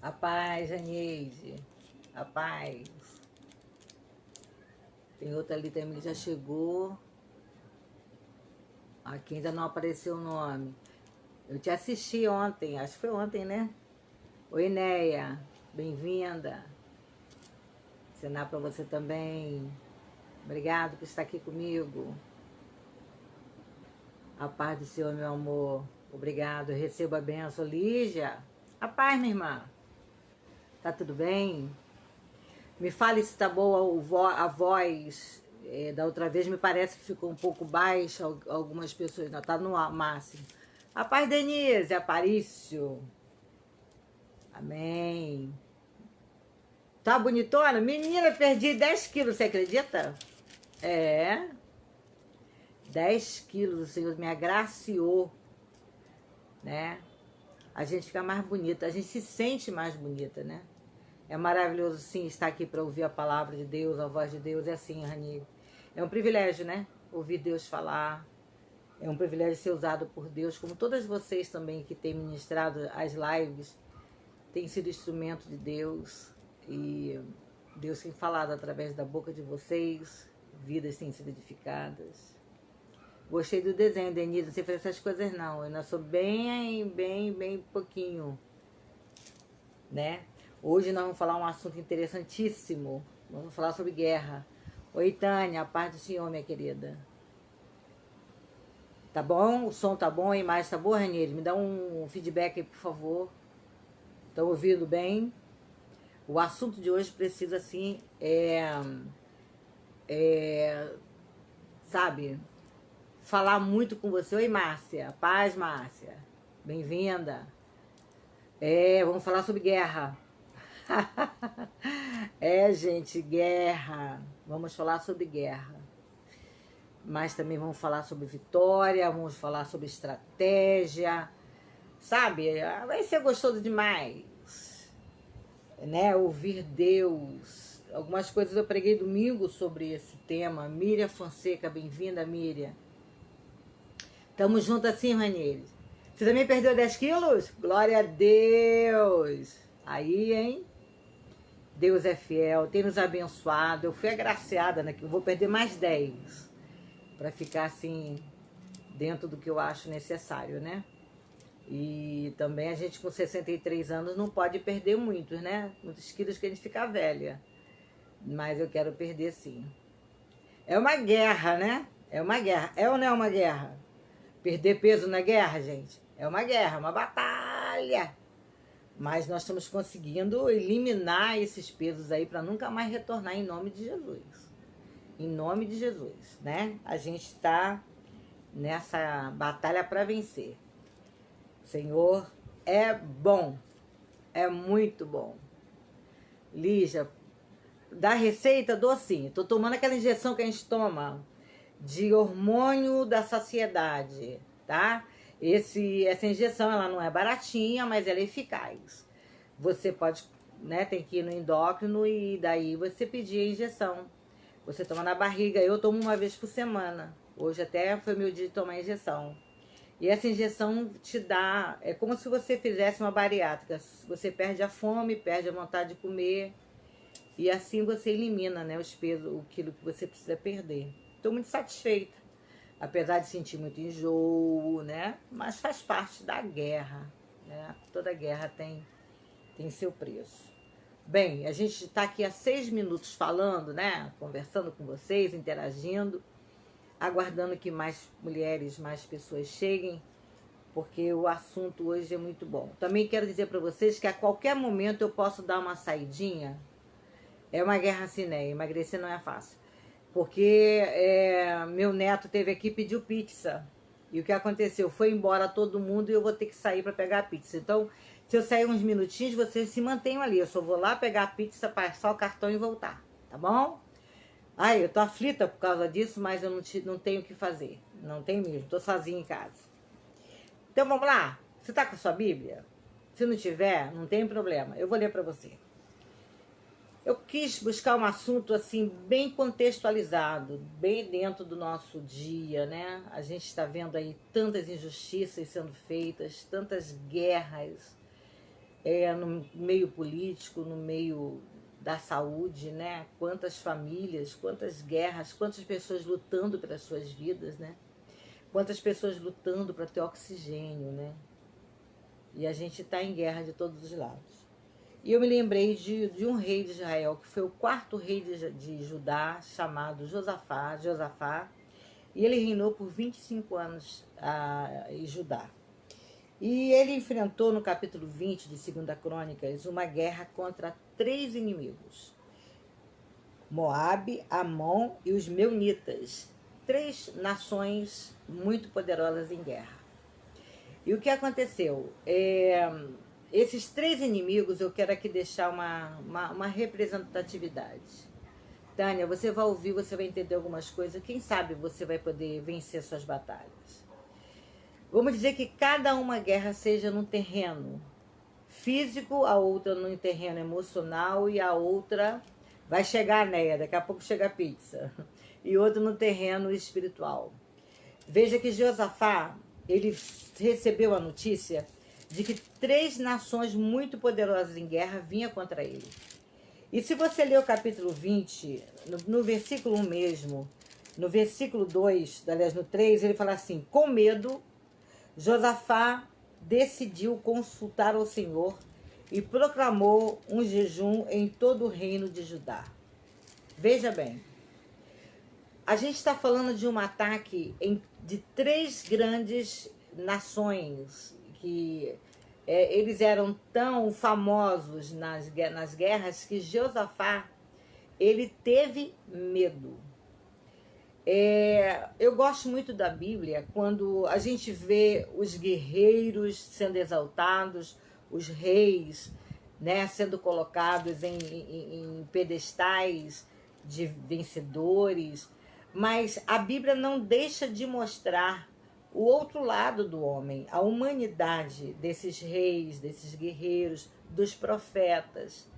A paz, Janeide. A paz. Tem outra ali também que já chegou. Aqui ainda não apareceu o nome. Eu te assisti ontem, acho que foi ontem, né? Oi, Neia. Bem-vinda. Ensinar para você também. Obrigado por estar aqui comigo. A paz do Senhor, meu amor. Obrigado. Eu recebo a benção. Lígia. A paz, minha irmã. Tá tudo bem? Me fale se tá boa a voz. Da outra vez me parece que ficou um pouco baixa, algumas pessoas não tá no máximo. A paz, Denise, Aparício. Amém. Tá bonitona? Menina, perdi 10 quilos, você acredita? É. 10 quilos, o Senhor me agraciou, né? A gente fica mais bonita, a gente se sente mais bonita, né? É maravilhoso, sim, estar aqui para ouvir a palavra de Deus, a voz de Deus. É assim, Rani. É um privilégio, né? Ouvir Deus falar. É um privilégio ser usado por Deus, como todas vocês também que têm ministrado as lives, têm sido instrumento de Deus. E Deus tem falado através da boca de vocês. Vidas têm sido edificadas. Gostei do desenho, Denise. Não sei fazer essas coisas, não. Eu ainda sou bem pouquinho, né? Hoje nós vamos falar um assunto interessantíssimo. Vamos falar sobre guerra. Oi, Tânia, a paz do Senhor, minha querida. Tá bom? O som tá bom, a imagem tá boa, Ranieri? Me dá um feedback aí, por favor. Estão ouvindo bem? O assunto de hoje precisa, assim, sabe, falar muito com você. Oi, Márcia. Paz, Márcia. Bem-vinda. Vamos falar sobre guerra. Gente, guerra. Vamos falar sobre guerra. Mas também vamos falar sobre vitória, vamos falar sobre estratégia. Sabe? Vai ser gostoso demais, né? Ouvir Deus. Algumas coisas eu preguei domingo sobre esse tema. Miriam Fonseca, bem-vinda, Miriam. Tamo junto assim, Ranieri. Você também perdeu 10 quilos? Glória a Deus! Aí, hein? Deus é fiel, tem nos abençoado. Eu fui agraciada, né? Que eu vou perder mais 10 para ficar assim, dentro do que eu acho necessário, né? E também a gente com 63 anos não pode perder muitos, né? Muitos quilos que a gente fica velha. Mas eu quero perder sim. É uma guerra, né? É uma guerra. É ou não é uma guerra? Perder peso na guerra, gente? É uma guerra, uma batalha. Mas nós estamos conseguindo eliminar esses pesos aí para nunca mais retornar em nome de Jesus. Em nome de Jesus, né? A gente está nessa batalha para vencer. O Senhor é bom. É muito bom. Lígia, da receita dou sim. Tô tomando aquela injeção que a gente toma de hormônio da saciedade, tá? Essa injeção, ela não é baratinha, mas ela é eficaz. Você pode, né, tem que ir no endócrino e daí você pedir a injeção. Você toma na barriga, eu tomo uma vez por semana. Hoje até foi meu dia de tomar a injeção. E essa injeção te dá, é como se você fizesse uma bariátrica. Você perde a fome, perde a vontade de comer. E assim você elimina, né, os pesos, o quilo que você precisa perder. Estou muito satisfeita. Apesar de sentir muito enjoo, né? Mas faz parte da guerra, né? Toda guerra tem seu preço. Bem, a gente está aqui há 6 minutos falando, né? Conversando com vocês, interagindo, aguardando que mais mulheres, mais pessoas cheguem, porque o assunto hoje é muito bom. Também quero dizer para vocês que a qualquer momento eu posso dar uma saidinha. É uma guerra assim, né? Emagrecer não é fácil. Porque meu neto teve aqui e pediu pizza. E o que aconteceu? Foi embora todo mundo e eu vou ter que sair para pegar a pizza. Então, se eu sair uns minutinhos, vocês se mantenham ali. Eu só vou lá pegar a pizza, passar o cartão e voltar. Tá bom? Ai, eu tô aflita por causa disso, mas eu não tenho o que fazer. Não tenho mesmo. Tô sozinha em casa. Então, vamos lá. Você tá com a sua Bíblia? Se não tiver, não tem problema. Eu vou ler para você. Eu quis buscar um assunto assim bem contextualizado, bem dentro do nosso dia, né? A gente está vendo aí tantas injustiças sendo feitas, tantas guerras, no meio político, no meio da saúde, né? Quantas famílias, quantas guerras, quantas pessoas lutando pelas suas vidas, né? Quantas pessoas lutando para ter oxigênio, né? E a gente está em guerra de todos os lados. E eu me lembrei de um rei de Israel, que foi o quarto rei de Judá, chamado Josafá, e ele reinou por 25 anos em Judá. E ele enfrentou no capítulo 20 de 2 Crônicas uma guerra contra 3 inimigos: Moabe, Amon e os Meunitas, 3 nações muito poderosas em guerra. E o que aconteceu? Esses 3 inimigos, eu quero aqui deixar uma representatividade. Tânia, você vai ouvir, você vai entender algumas coisas. Quem sabe você vai poder vencer suas batalhas. Vamos dizer que cada uma guerra seja num terreno físico, a outra num terreno emocional e a outra vai chegar, né? Daqui a pouco chega a pizza. E outra no terreno espiritual. Veja que Josafá, ele recebeu a notícia de que 3 nações muito poderosas em guerra vinham contra ele. E se você ler o capítulo 20, no versículo 1 mesmo, no versículo 2, aliás, no 3, ele fala assim: com medo, Josafá decidiu consultar ao Senhor e proclamou um jejum em todo o reino de Judá. Veja bem, a gente está falando de um ataque de 3 grandes nações que eles eram tão famosos nas guerras que Josafá, ele teve medo. Eu gosto muito da Bíblia quando a gente vê os guerreiros sendo exaltados, os reis, né, sendo colocados em pedestais de vencedores, mas a Bíblia não deixa de mostrar o outro lado do homem, a humanidade desses reis, desses guerreiros, dos profetas,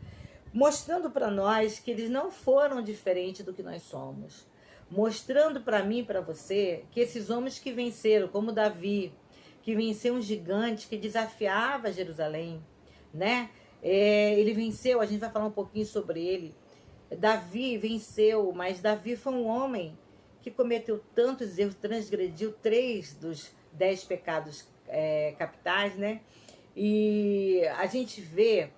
mostrando para nós que eles não foram diferentes do que nós somos. Mostrando para mim e para você que esses homens que venceram, como Davi, que venceu um gigante que desafiava Jerusalém, né? Ele venceu, a gente vai falar um pouquinho sobre ele. Davi venceu, mas Davi foi um homem que cometeu tantos erros, transgrediu 3 dos 10 pecados capitais, né? E a gente vê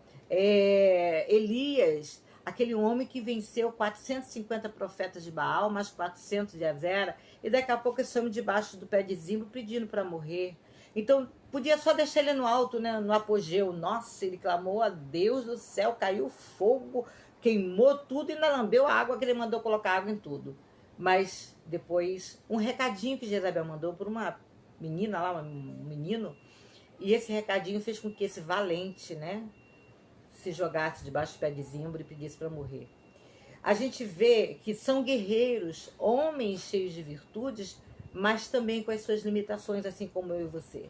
Elias, aquele homem que venceu 450 profetas de Baal, mais 400 de Azera, e daqui a pouco esse homem debaixo do pé de Zimbro pedindo para morrer. Então, podia só deixar ele no alto, né, no apogeu. Nossa, ele clamou a Deus do céu, caiu fogo, queimou tudo e ainda lambeu a água que ele mandou colocar água em tudo. Mas depois, um recadinho que Jezabel mandou por uma menina lá, um menino, e esse recadinho fez com que esse valente, né, se jogasse debaixo do pé de Zimbro e pedisse para morrer. A gente vê que são guerreiros, homens cheios de virtudes, mas também com as suas limitações, assim como eu e você.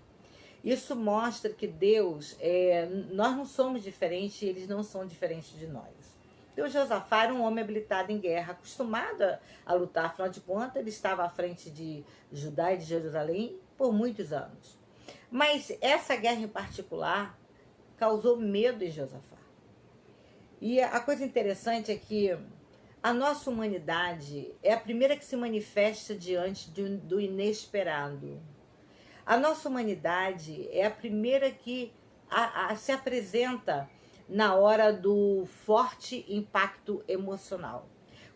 Isso mostra que Deus, nós não somos diferentes e eles não são diferentes de nós. Então Josafá era um homem habilitado em guerra, acostumado a lutar, afinal de contas ele estava à frente de Judá e de Jerusalém por muitos anos. Mas essa guerra em particular causou medo em Josafá. E a coisa interessante é que a nossa humanidade é a primeira que se manifesta diante do inesperado. A nossa humanidade é a primeira que se apresenta na hora do forte impacto emocional.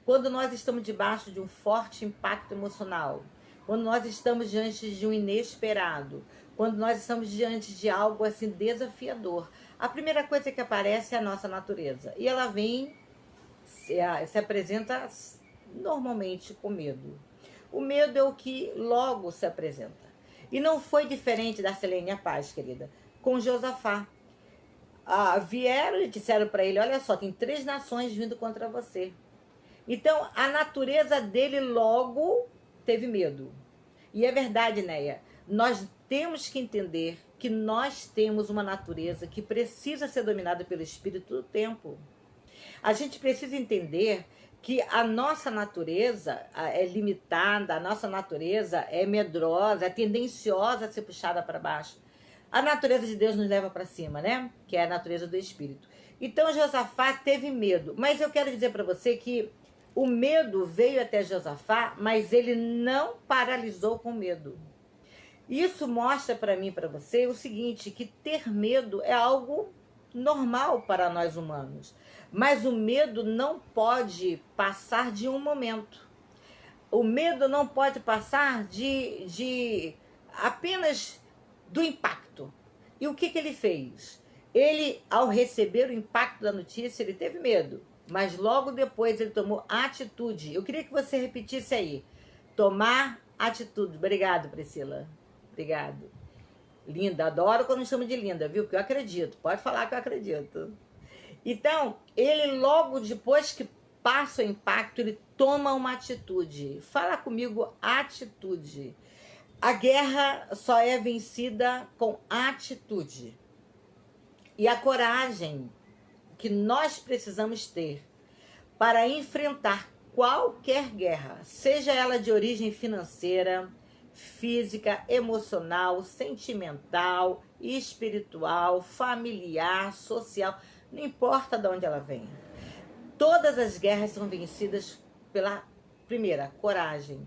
Quando nós estamos debaixo de um forte impacto emocional, quando nós estamos diante de um inesperado, quando nós estamos diante de algo assim desafiador, a primeira coisa que aparece é a nossa natureza. E ela vem, se apresenta normalmente com medo. O medo é o que logo se apresenta. E não foi diferente da Selene Paz, querida, com Josafá. Vieram e disseram para ele: olha só, tem 3 nações vindo contra você. Então, a natureza dele logo teve medo. E é verdade, Neia, nós temos que entender que nós temos uma natureza que precisa ser dominada pelo Espírito do tempo. A gente precisa entender que a nossa natureza é limitada, a nossa natureza é medrosa, é tendenciosa a ser puxada para baixo. A natureza de Deus nos leva para cima, né? Que é a natureza do Espírito. Então Josafá teve medo. Mas eu quero dizer para você que o medo veio até Josafá, mas ele não paralisou com medo. Isso mostra para mim e para você o seguinte, que ter medo é algo normal para nós humanos. Mas o medo não pode passar de um momento. O medo não pode passar de apenas do impacto. E o que ele fez? Ele, ao receber o impacto da notícia, ele teve medo. Mas logo depois ele tomou atitude. Eu queria que você repetisse aí. Tomar atitude. Obrigado, Priscila. Obrigado. Linda, adoro quando chama de linda, viu? Porque eu acredito. Pode falar que eu acredito. Então, ele logo depois que passa o impacto, ele toma uma atitude. Fala comigo, atitude. A guerra só é vencida com atitude. E a coragem que nós precisamos ter para enfrentar qualquer guerra, seja ela de origem financeira, física, emocional, sentimental, espiritual, familiar, social, não importa de onde ela vem. Todas as guerras são vencidas pela primeira, coragem.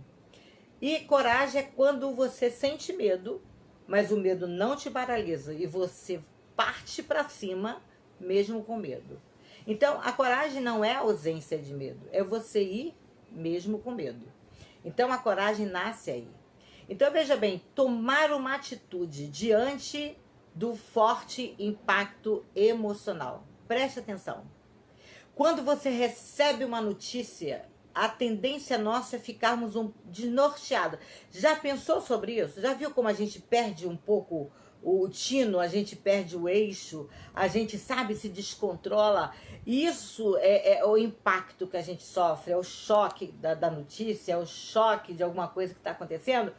E coragem é quando você sente medo, mas o medo não te paralisa e você parte para cima mesmo com medo. Então, a coragem não é a ausência de medo, é você ir mesmo com medo. Então, a coragem nasce aí. Então, veja bem, tomar uma atitude diante do forte impacto emocional. Preste atenção. Quando você recebe uma notícia, a tendência nossa é ficarmos desnorteados. Já pensou sobre isso? Já viu como a gente perde um pouco o tino, a gente perde o eixo, a gente, sabe, se descontrola? Isso é o impacto que a gente sofre, é o choque da notícia, é o choque de alguma coisa que está acontecendo.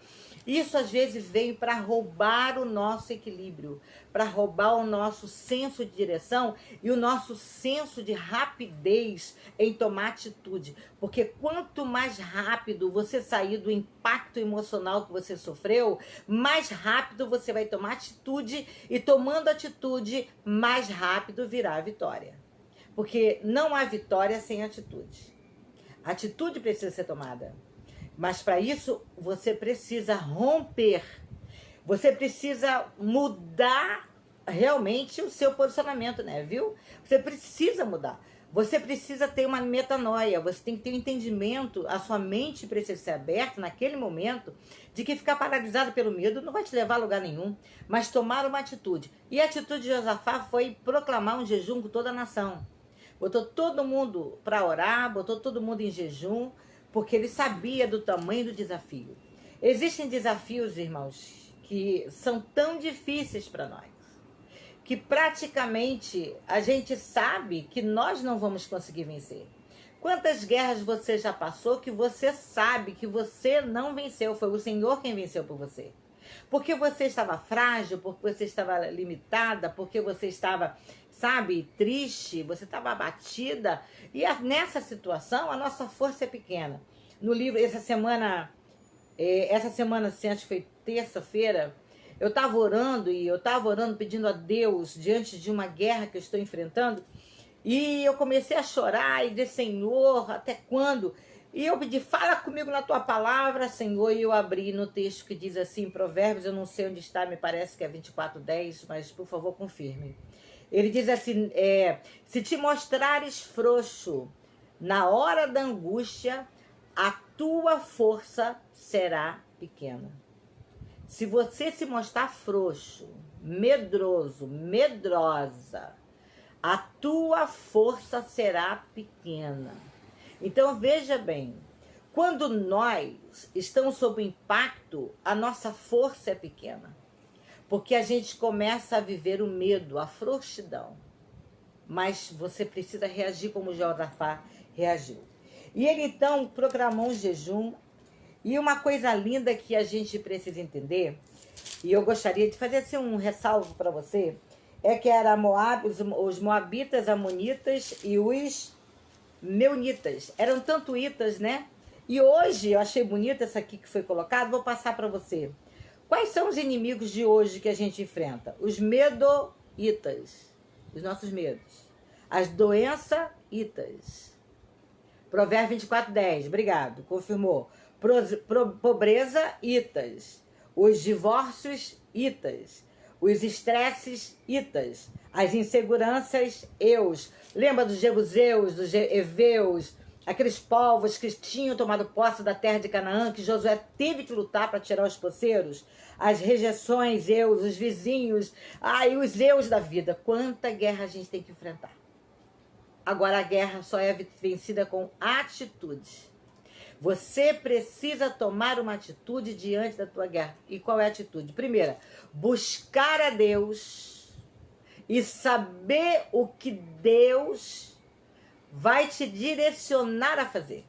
Isso às vezes vem para roubar o nosso equilíbrio, para roubar o nosso senso de direção e o nosso senso de rapidez em tomar atitude. Porque quanto mais rápido você sair do impacto emocional que você sofreu, mais rápido você vai tomar atitude e tomando atitude, mais rápido virá a vitória. Porque não há vitória sem atitude. A atitude precisa ser tomada. Mas para isso, você precisa romper. Você precisa mudar realmente o seu posicionamento, né, viu? Você precisa mudar. Você precisa ter uma metanoia. Você tem que ter um entendimento. A sua mente precisa ser aberta naquele momento de que ficar paralisado pelo medo não vai te levar a lugar nenhum. Mas tomar uma atitude. E a atitude de Josafá foi proclamar um jejum com toda a nação. Botou todo mundo para orar, botou todo mundo em jejum, porque ele sabia do tamanho do desafio. Existem desafios, irmãos, que são tão difíceis para nós, que praticamente a gente sabe que nós não vamos conseguir vencer. Quantas guerras você já passou que você sabe que você não venceu, foi o Senhor quem venceu por você? Porque você estava frágil, porque você estava limitada, porque você estava, sabe, triste, você estava abatida. E nessa situação, a nossa força é pequena. No livro, essa semana assim, acho que foi terça-feira, eu estava orando pedindo a Deus, diante de uma guerra que eu estou enfrentando, e eu comecei a chorar e dizer, Senhor, até quando? E eu pedi, fala comigo na tua palavra, Senhor, e eu abri no texto que diz assim, Provérbios, eu não sei onde está, me parece que é 24:10, mas por favor confirme. Ele diz assim, se te mostrares frouxo na hora da angústia, a tua força será pequena. Se você se mostrar frouxo, medroso, medrosa, a tua força será pequena. Então veja bem, quando nós estamos sob impacto, a nossa força é pequena. Porque a gente começa a viver o medo, a frouxidão. Mas você precisa reagir como Josafá reagiu. E ele então proclamou um jejum. E uma coisa linda que a gente precisa entender, e eu gostaria de fazer assim um ressalvo para você, é que era os moabitas, amonitas e os meunitas. Eram tanto itas, né? E hoje, eu achei bonita essa aqui que foi colocada, vou passar para você. Quais são os inimigos de hoje que a gente enfrenta? Os medoitas, os nossos medos. As doenças itas. Provérbio 24:10, obrigado, confirmou. Pobreza itas. Os divórcios itas. Os estresses itas. As inseguranças eus. Lembra dos jebuseus, dos heveus, aqueles povos que tinham tomado posse da terra de Canaã, que Josué teve que lutar para tirar os poceiros? As rejeições eus, os vizinhos, e os eus da vida. Quanta guerra a gente tem que enfrentar. Agora a guerra só é vencida com atitude. Você precisa tomar uma atitude diante da tua guerra. E qual é a atitude? Primeira, buscar a Deus e saber o que Deus vai te direcionar a fazer.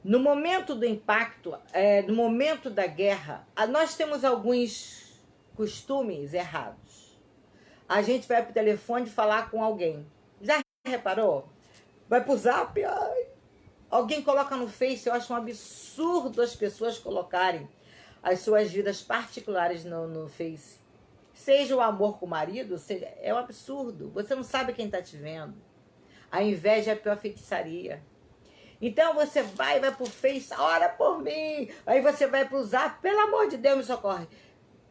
No momento do impacto, no momento da guerra, nós temos alguns costumes errados. A gente vai pro telefone falar com alguém. Já reparou? Vai pro Zap, alguém coloca no Face. Eu acho um absurdo as pessoas colocarem as suas vidas particulares no Face. Seja o amor com o marido, é um absurdo. Você não sabe quem está te vendo. A inveja é a pior feitiçaria. Então você vai pro Face, ora por mim. Aí você vai pro Zap, pelo amor de Deus, me socorre.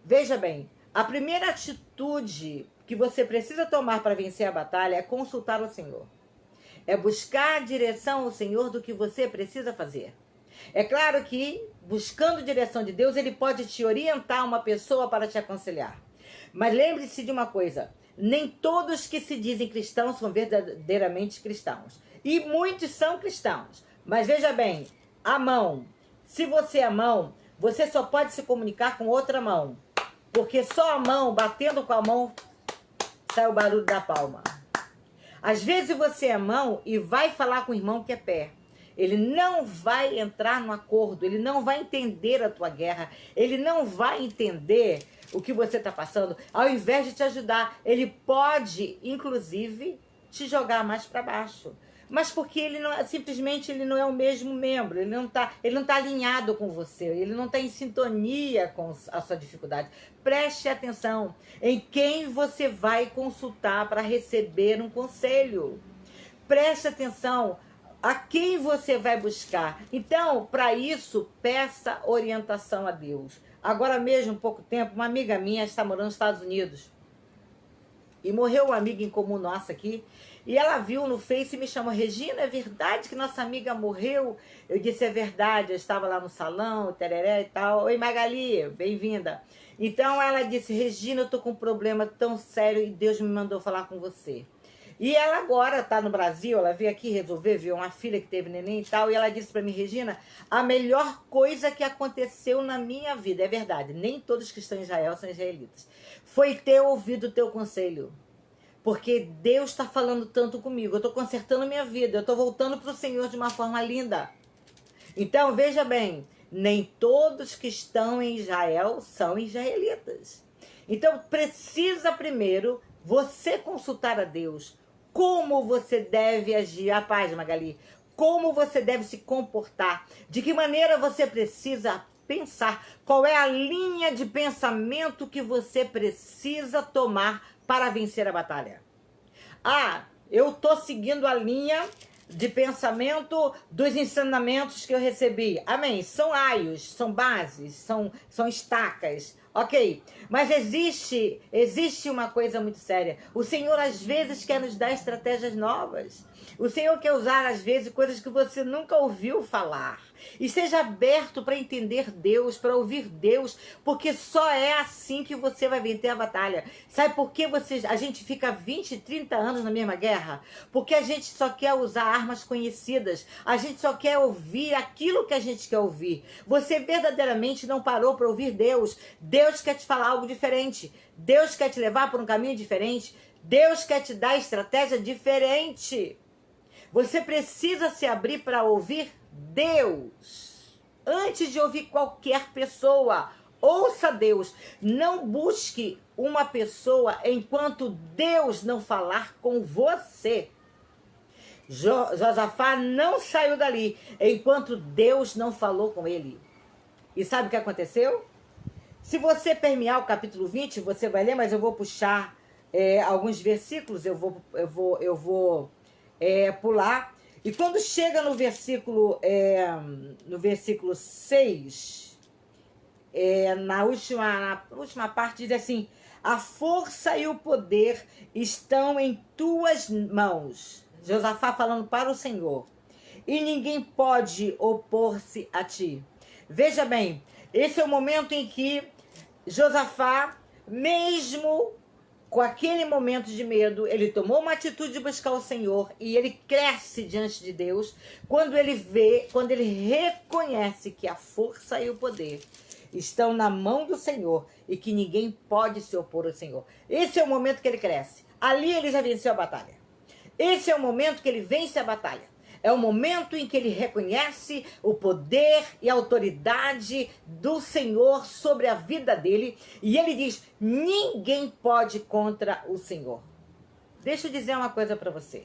Veja bem, a primeira atitude que você precisa tomar para vencer a batalha é consultar o Senhor. É buscar a direção ao Senhor do que você precisa fazer. É claro que, buscando a direção de Deus, Ele pode te orientar uma pessoa para te aconselhar. Mas lembre-se de uma coisa, nem todos que se dizem cristãos são verdadeiramente cristãos. E muitos são cristãos. Mas veja bem, a mão. Se você é a mão, você só pode se comunicar com outra mão. Porque só a mão, batendo com a mão, sai o barulho da palma. Às vezes você é mão e vai falar com o irmão que é pé. Ele não vai entrar no acordo, ele não vai entender a tua guerra, ele não vai entender o que você está passando. Ao invés de te ajudar, ele pode, inclusive, te jogar mais para baixo. Mas porque ele não, simplesmente ele não é o mesmo membro, ele não tá alinhado com você, ele não está em sintonia com a sua dificuldade. Preste atenção em quem você vai consultar para receber um conselho. Preste atenção a quem você vai buscar. Então, para isso, peça orientação a Deus. Agora mesmo, pouco tempo, uma amiga minha está morando nos Estados Unidos. E morreu uma amiga em comum nossa aqui. E ela viu no Face e me chamou: Regina, é verdade que nossa amiga morreu? Eu disse: é verdade, eu estava lá no salão, tereré e tal. Oi, Magali, bem-vinda. Então ela disse: Regina, eu tô com um problema tão sério e Deus me mandou falar com você. E ela agora tá no Brasil, ela veio aqui resolver, viu uma filha que teve neném e tal, e ela disse pra mim: Regina, a melhor coisa que aconteceu na minha vida, é verdade, nem todos que estão em Israel são israelitas, foi ter ouvido o teu conselho. Porque Deus está falando tanto comigo, eu estou consertando minha vida, eu estou voltando para o Senhor de uma forma linda. Então, veja bem, nem todos que estão em Israel são israelitas. Então, precisa primeiro você consultar a Deus. Como você deve agir, a paz, Magali, como você deve se comportar, de que maneira você precisa pensar, qual é a linha de pensamento que você precisa tomar para vencer a batalha. Eu estou seguindo a linha de pensamento dos ensinamentos que eu recebi. Amém. São aios, são bases, são estacas. Ok, mas existe uma coisa muito séria. O Senhor às vezes quer nos dar estratégias novas. O Senhor quer usar às vezes coisas que você nunca ouviu falar. E seja aberto para entender Deus, para ouvir Deus, porque só é assim que você vai vencer a batalha. Sabe por que a gente fica 20, 30 anos na mesma guerra? Porque a gente só quer usar armas conhecidas. A gente só quer ouvir aquilo que a gente quer ouvir. Você verdadeiramente não parou para ouvir Deus. Deus quer te falar algo diferente. Deus quer te levar por um caminho diferente. Deus quer te dar estratégia diferente. Você precisa se abrir para ouvir Deus. Antes de ouvir qualquer pessoa, ouça Deus. Não busque uma pessoa enquanto Deus não falar com você. Josafá não saiu dali enquanto Deus não falou com ele. E sabe o que aconteceu? Se você permear o capítulo 20, você vai ler, mas eu vou puxar alguns versículos, eu vou pular. E quando chega no versículo 6, na última parte, diz assim: a força e o poder estão em tuas mãos. Josafá falando para o Senhor. E ninguém pode opor-se a ti. Veja bem, esse é o momento em que Josafá, mesmo com aquele momento de medo, ele tomou uma atitude de buscar o Senhor e ele cresce diante de Deus quando ele reconhece que a força e o poder estão na mão do Senhor e que ninguém pode se opor ao Senhor. Esse é o momento que ele cresce. Ali ele já venceu a batalha. Esse é o momento que ele vence a batalha. É o momento em que ele reconhece o poder e a autoridade do Senhor sobre a vida dele. E ele diz: ninguém pode contra o Senhor. Deixa eu dizer uma coisa para você.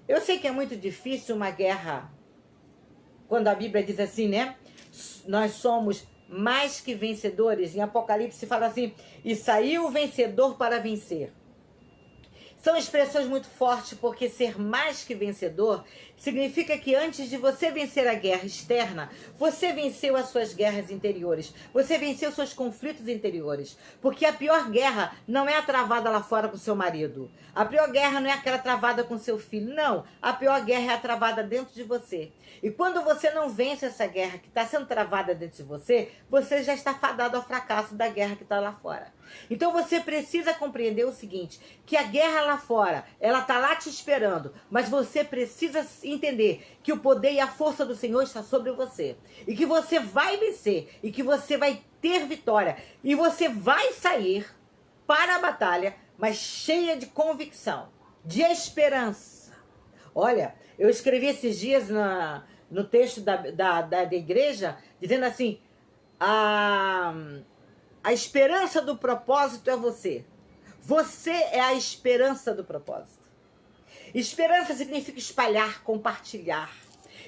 Eu sei que é muito difícil uma guerra, quando a Bíblia diz assim, né? Nós somos mais que vencedores. Em Apocalipse fala assim: e saiu o vencedor para vencer. São expressões muito fortes, porque ser mais que vencedor significa que antes de você vencer a guerra externa, você venceu as suas guerras interiores. Você venceu seus conflitos interiores. Porque a pior guerra não é a travada lá fora com seu marido. A pior guerra não é aquela travada com seu filho. Não. A pior guerra é a travada dentro de você. E quando você não vence essa guerra que está sendo travada dentro de você, você já está fadado ao fracasso da guerra que está lá fora. Então você precisa compreender o seguinte, que a guerra lá fora, ela está lá te esperando, mas você precisa entender que o poder e a força do Senhor está sobre você. E que você vai vencer, e que você vai ter vitória. E você vai sair para a batalha, mas cheia de convicção, de esperança. Olha, eu escrevi esses dias no texto da igreja, dizendo assim, a esperança do propósito é você. Você é a esperança do propósito. Esperança significa espalhar, compartilhar.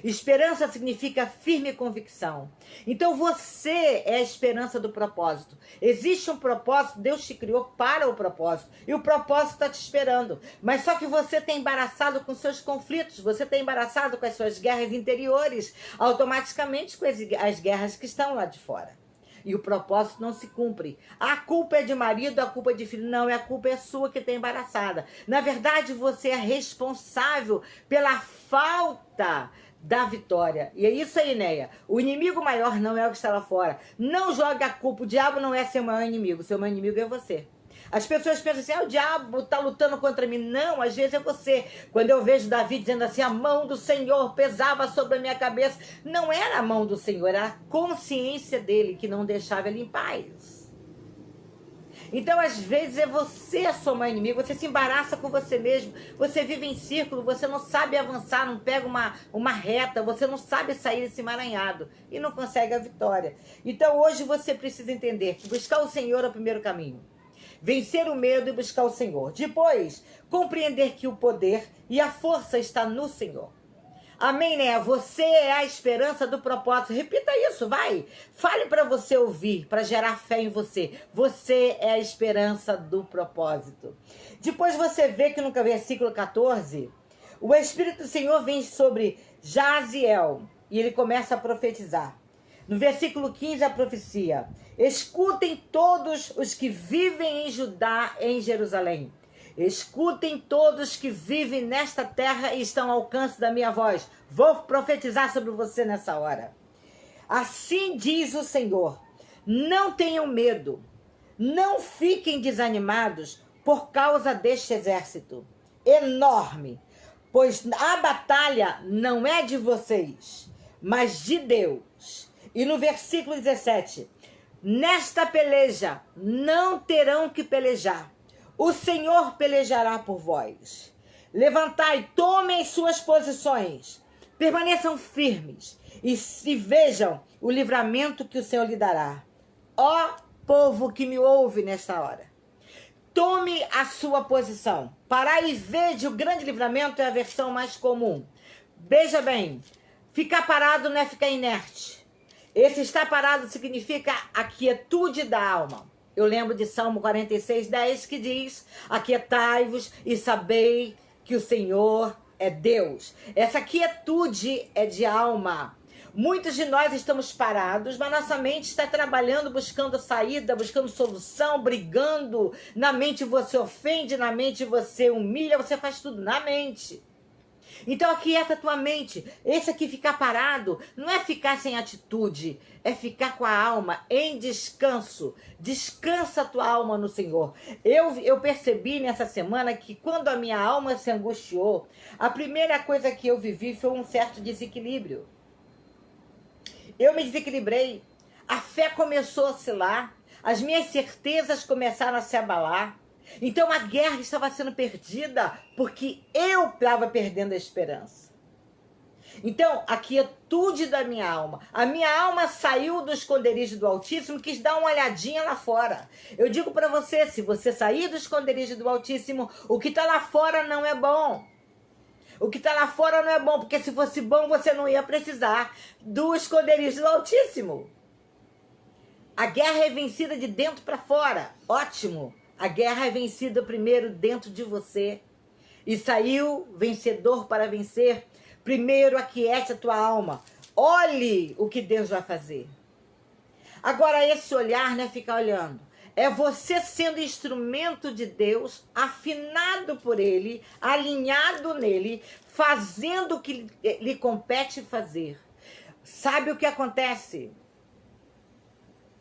Esperança significa firme convicção. Então você é a esperança do propósito. Existe um propósito, Deus te criou para o propósito. E o propósito está te esperando. Mas só que você está embaraçado com seus conflitos. Você está embaraçado com as suas guerras interiores. Automaticamente com as guerras que estão lá de fora. E o propósito não se cumpre. A culpa é de marido, a culpa é de filho. Não, a culpa é sua que está embaraçada. Na verdade, você é responsável pela falta da vitória. E é isso aí, Neia. O inimigo maior não é o que está lá fora. Não jogue a culpa. O diabo não é seu maior inimigo. Seu maior inimigo é você. As pessoas pensam assim, o diabo está lutando contra mim. Não, às vezes é você. Quando eu vejo Davi dizendo assim, a mão do Senhor pesava sobre a minha cabeça. Não era a mão do Senhor, era a consciência dele que não deixava ele em paz. Então, às vezes, é você a sua mãe inimiga, você se embaraça com você mesmo, você vive em círculo, você não sabe avançar, não pega uma reta, você não sabe sair desse emaranhado e não consegue a vitória. Então, hoje você precisa entender que buscar o Senhor é o primeiro caminho. Vencer o medo e buscar o Senhor. Depois, compreender que o poder e a força está no Senhor. Amém, né? Você é a esperança do propósito. Repita isso, vai. Fale para você ouvir, para gerar fé em você. Você é a esperança do propósito. Depois você vê que no versículo 14, o Espírito do Senhor vem sobre Jaziel e ele começa a profetizar. No versículo 15, a profecia. Escutem todos os que vivem em Judá, em Jerusalém. Escutem todos que vivem nesta terra e estão ao alcance da minha voz. Vou profetizar sobre você nessa hora. Assim diz o Senhor. Não tenham medo. Não fiquem desanimados por causa deste exército enorme. Pois a batalha não é de vocês, mas de Deus. E no versículo 17. Nesta peleja não terão que pelejar. O Senhor pelejará por vós. Levantai, tomem suas posições. Permaneçam firmes. E vejam o livramento que o Senhor lhe dará. Ó povo que me ouve nesta hora. Tome a sua posição. Parai e vede, o grande livramento é a versão mais comum. Veja bem, ficar parado não é ficar inerte. Esse estar parado significa a quietude da alma. Eu lembro de Salmo 46:10 que diz: aquietai-vos e sabei que o Senhor é Deus. Essa quietude é de alma. Muitos de nós estamos parados, mas nossa mente está trabalhando, buscando saída, buscando solução, brigando. Na mente você ofende, na mente você humilha, você faz tudo na mente. Então aquieta a tua mente. Esse aqui ficar parado não é ficar sem atitude, é ficar com a alma em descanso. Descansa a tua alma no Senhor. Eu percebi nessa semana que quando a minha alma se angustiou, a primeira coisa que eu vivi foi um certo desequilíbrio. Eu me desequilibrei, a fé começou a oscilar, as minhas certezas começaram a se abalar. Então a guerra estava sendo perdida porque eu estava perdendo a esperança. Então a quietude da minha alma, a minha alma saiu do esconderijo do Altíssimo, quis dar uma olhadinha lá fora. Eu digo para você, se você sair do esconderijo do Altíssimo, o que está lá fora não é bom. O que está lá fora não é bom, porque se fosse bom você não ia precisar do esconderijo do Altíssimo. A guerra é vencida de dentro para fora, ótimo. A guerra é vencida primeiro dentro de você. E saiu vencedor para vencer. Primeiro aquiete a tua alma. Olhe o que Deus vai fazer. Agora esse olhar não é ficar olhando. É você sendo instrumento de Deus, afinado por Ele, alinhado nele, fazendo o que lhe compete fazer. Sabe o que acontece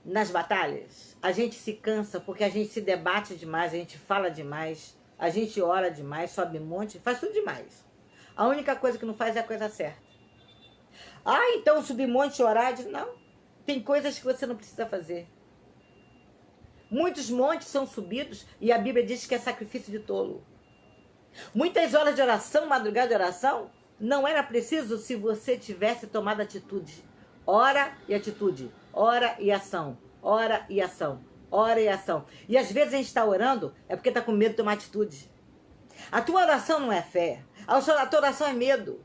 nas batalhas? A gente se cansa porque a gente se debate demais, a gente fala demais, a gente ora demais, sobe monte, faz tudo demais. A única coisa que não faz é a coisa certa. Ah, então subir monte e orar? Não, tem coisas que você não precisa fazer. Muitos montes são subidos e a Bíblia diz que é sacrifício de tolo. Muitas horas de oração, madrugada de oração, não era preciso se você tivesse tomado atitude. Ora e atitude, ora e ação. Ora e ação, ora e ação. E às vezes a gente está orando é porque está com medo de tomar atitude. A tua oração não é fé. A tua oração é medo.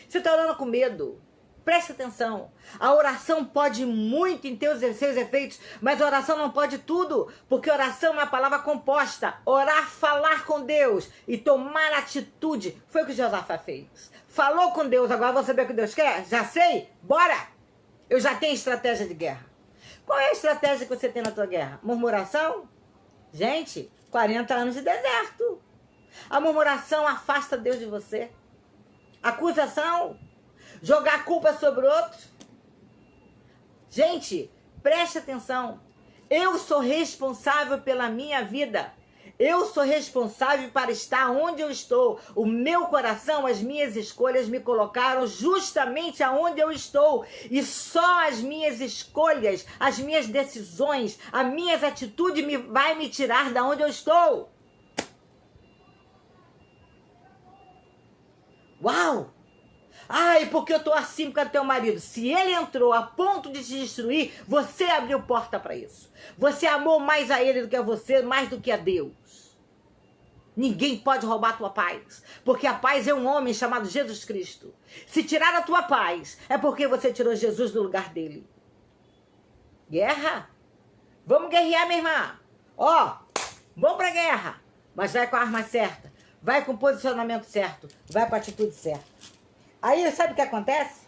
Você está orando com medo. Preste atenção. A oração pode muito em seus efeitos, mas a oração não pode tudo, porque oração é uma palavra composta. Orar, falar com Deus e tomar atitude. Foi o que Josafá fez. Falou com Deus, agora vou saber o que Deus quer? Já sei? Bora! Eu já tenho estratégia de guerra. Qual é a estratégia que você tem na tua guerra? Murmuração? Gente, 40 anos de deserto. A murmuração afasta Deus de você. Acusação? Jogar culpa sobre outros? Gente, preste atenção. Eu sou responsável pela minha vida. Eu sou responsável para estar onde eu estou. O meu coração, as minhas escolhas me colocaram justamente aonde eu estou. E só as minhas escolhas, as minhas decisões, as minhas atitudes vai me tirar da onde eu estou. Uau! Ai, porque eu tô assim por causa do teu marido. Se ele entrou a ponto de te destruir, você abriu porta para isso. Você amou mais a ele do que a você, mais do que a Deus. Ninguém pode roubar a tua paz, porque a paz é um homem chamado Jesus Cristo. Se tirar a tua paz, é porque você tirou Jesus do lugar dele. Guerra? Vamos guerrear, minha irmã. Ó, vamos pra guerra. Mas vai com a arma certa, vai com o posicionamento certo, vai com a atitude certa. Aí, sabe o que acontece?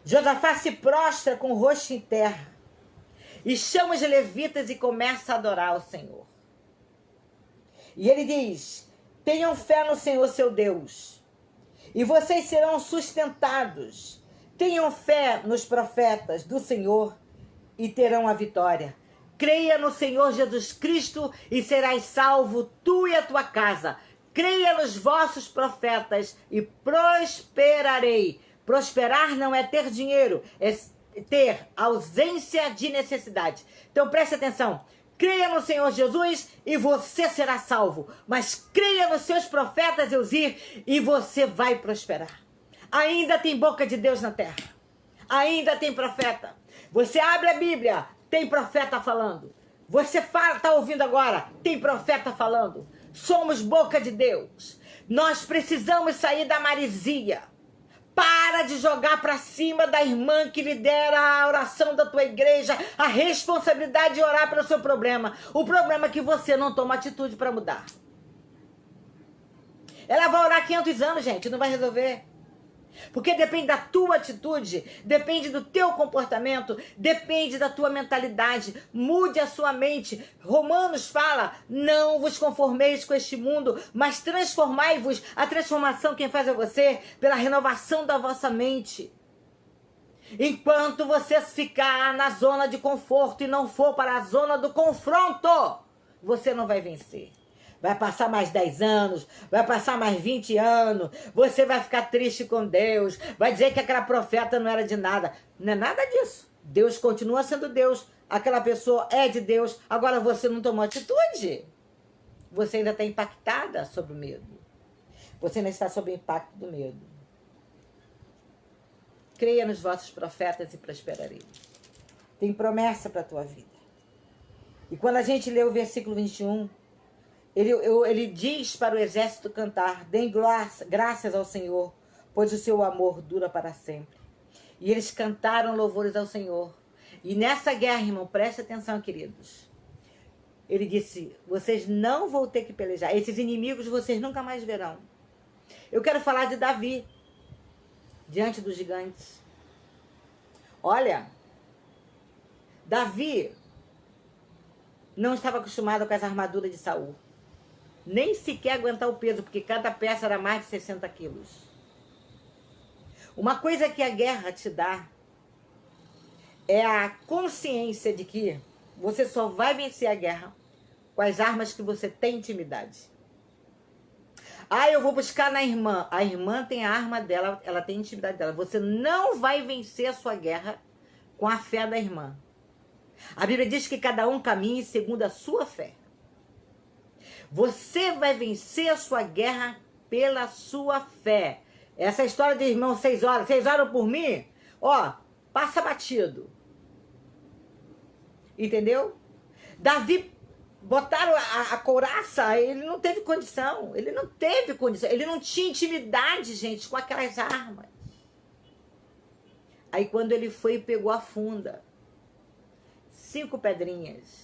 Josafá se prostra com o rosto em terra e chama os levitas e começa a adorar o Senhor. E ele diz: tenham fé no Senhor seu Deus, e vocês serão sustentados. Tenham fé nos profetas do Senhor e terão a vitória. Creia no Senhor Jesus Cristo e serás salvo, tu e a tua casa. Creia nos vossos profetas e prosperarei. Prosperar não é ter dinheiro, é ter ausência de necessidade. Então preste atenção. Creia no Senhor Jesus e você será salvo. Mas creia nos seus profetas, Eusir, e você vai prosperar. Ainda tem boca de Deus na terra. Ainda tem profeta. Você abre a Bíblia, tem profeta falando. Você está ouvindo agora, tem profeta falando. Somos boca de Deus. Nós precisamos sair da maresia. Para de jogar para cima da irmã que lidera a oração da tua igreja a responsabilidade de orar pelo seu problema. O problema é que você não toma atitude para mudar. Ela vai orar 500 anos, gente, não vai resolver. Porque depende da tua atitude, depende do teu comportamento, depende da tua mentalidade. Mude a sua mente. Romanos fala, não vos conformeis com este mundo, mas transformai-vos. A transformação quem faz é você, pela renovação da vossa mente. Enquanto você ficar na zona de conforto e não for para a zona do confronto, você não vai vencer. Vai passar mais 10 anos, vai passar mais 20 anos, você vai ficar triste com Deus, vai dizer que aquela profeta não era de nada. Não é nada disso. Deus continua sendo Deus, aquela pessoa é de Deus, agora você não tomou atitude. Você ainda está impactada sobre o medo. Você ainda está sob o impacto do medo. Creia nos vossos profetas e prosperarei. Tem promessa para a tua vida. E quando a gente lê o versículo 21... Ele diz para o exército cantar, deem graças ao Senhor, pois o seu amor dura para sempre. E eles cantaram louvores ao Senhor. E nessa guerra, irmão, preste atenção, queridos. Ele disse, vocês não vão ter que pelejar. Esses inimigos vocês nunca mais verão. Eu quero falar de Davi, diante dos gigantes. Olha, Davi não estava acostumado com as armaduras de Saul. Nem sequer aguentar o peso, porque cada peça era mais de 60 quilos. Uma coisa que a guerra te dá é a consciência de que você só vai vencer a guerra com as armas que você tem intimidade. Ah, eu vou buscar na irmã. A irmã tem a arma dela, ela tem a intimidade dela. Você não vai vencer a sua guerra com a fé da irmã. A Bíblia diz que cada um caminhe segundo a sua fé. Você vai vencer a sua guerra pela sua fé. Essa história de irmão, 6 horas, 6 horas por mim, ó, passa batido. Entendeu? Davi, botaram a couraça, ele não teve condição. Ele não teve condição. Ele não tinha intimidade, gente, com aquelas armas. Aí quando ele foi e pegou a funda, 5 pedrinhas.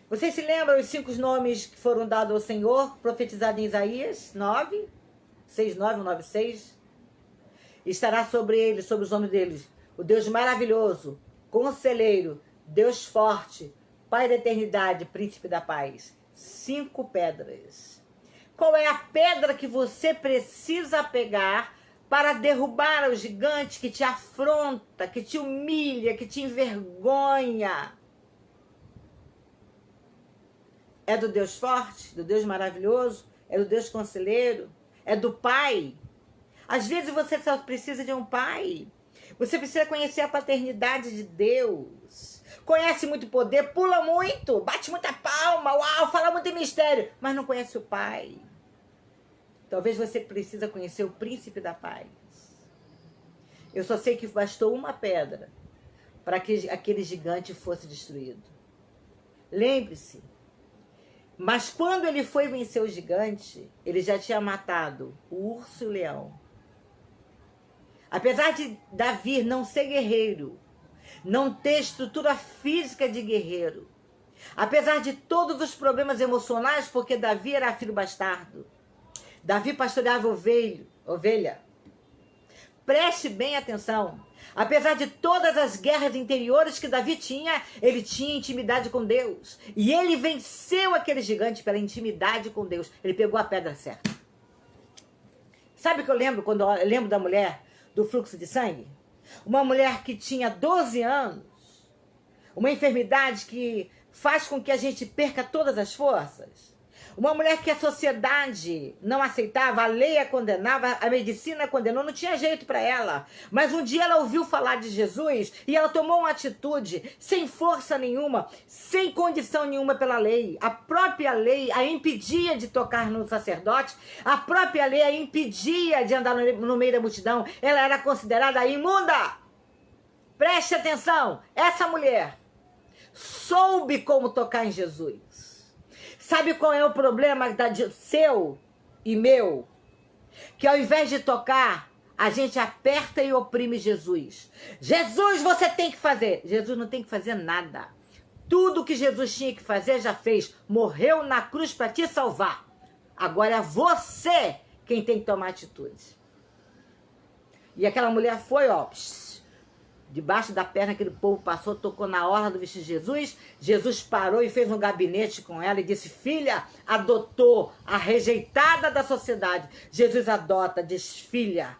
Vocês se lembram os 5 nomes que foram dados ao Senhor, profetizado em Isaías 9, 6:9 ou 9:6? Estará sobre eles, sobre os nomes deles, o Deus maravilhoso, conselheiro, Deus forte, Pai da eternidade, príncipe da paz. 5 pedras. Qual é a pedra que você precisa pegar para derrubar o gigante que te afronta, que te humilha, que te envergonha? É do Deus forte, do Deus maravilhoso, é do Deus conselheiro, é do Pai. Às vezes você só precisa de um pai. Você precisa conhecer a paternidade de Deus. Conhece muito poder, pula muito, bate muita palma, uau, fala muito em mistério, mas não conhece o Pai. Talvez você precisa conhecer o príncipe da paz. Eu só sei que bastou uma pedra para que aquele gigante fosse destruído. Lembre-se. Mas quando ele foi vencer o gigante, ele já tinha matado o urso e o leão. Apesar de Davi não ser guerreiro, não ter estrutura física de guerreiro, apesar de todos os problemas emocionais, porque Davi era filho bastardo, Davi pastoreava ovelha. Preste bem atenção. Apesar de todas as guerras interiores que Davi tinha, ele tinha intimidade com Deus. E ele venceu aquele gigante pela intimidade com Deus. Ele pegou a pedra certa. Sabe o que eu lembro quando eu lembro da mulher do fluxo de sangue? Uma mulher que tinha 12 anos, uma enfermidade que faz com que a gente perca todas as forças. Uma mulher que a sociedade não aceitava, a lei a condenava, a medicina a condenou, não tinha jeito para ela. Mas um dia ela ouviu falar de Jesus e ela tomou uma atitude sem força nenhuma, sem condição nenhuma pela lei. A própria lei a impedia de tocar no sacerdote, a própria lei a impedia de andar no meio da multidão. Ela era considerada imunda. Preste atenção, essa mulher soube como tocar em Jesus. Sabe qual é o problema seu e meu? Que ao invés de tocar, a gente aperta e oprime Jesus. Jesus, você tem que fazer. Jesus não tem que fazer nada. Tudo que Jesus tinha que fazer, já fez. Morreu na cruz para te salvar. Agora é você quem tem que tomar atitude. E aquela mulher foi, ó, debaixo da perna, aquele povo passou, tocou na orla do vestido de Jesus. Jesus parou e fez um gabinete com ela e disse: filha, adotou a rejeitada da sociedade. Jesus adota, diz: filha,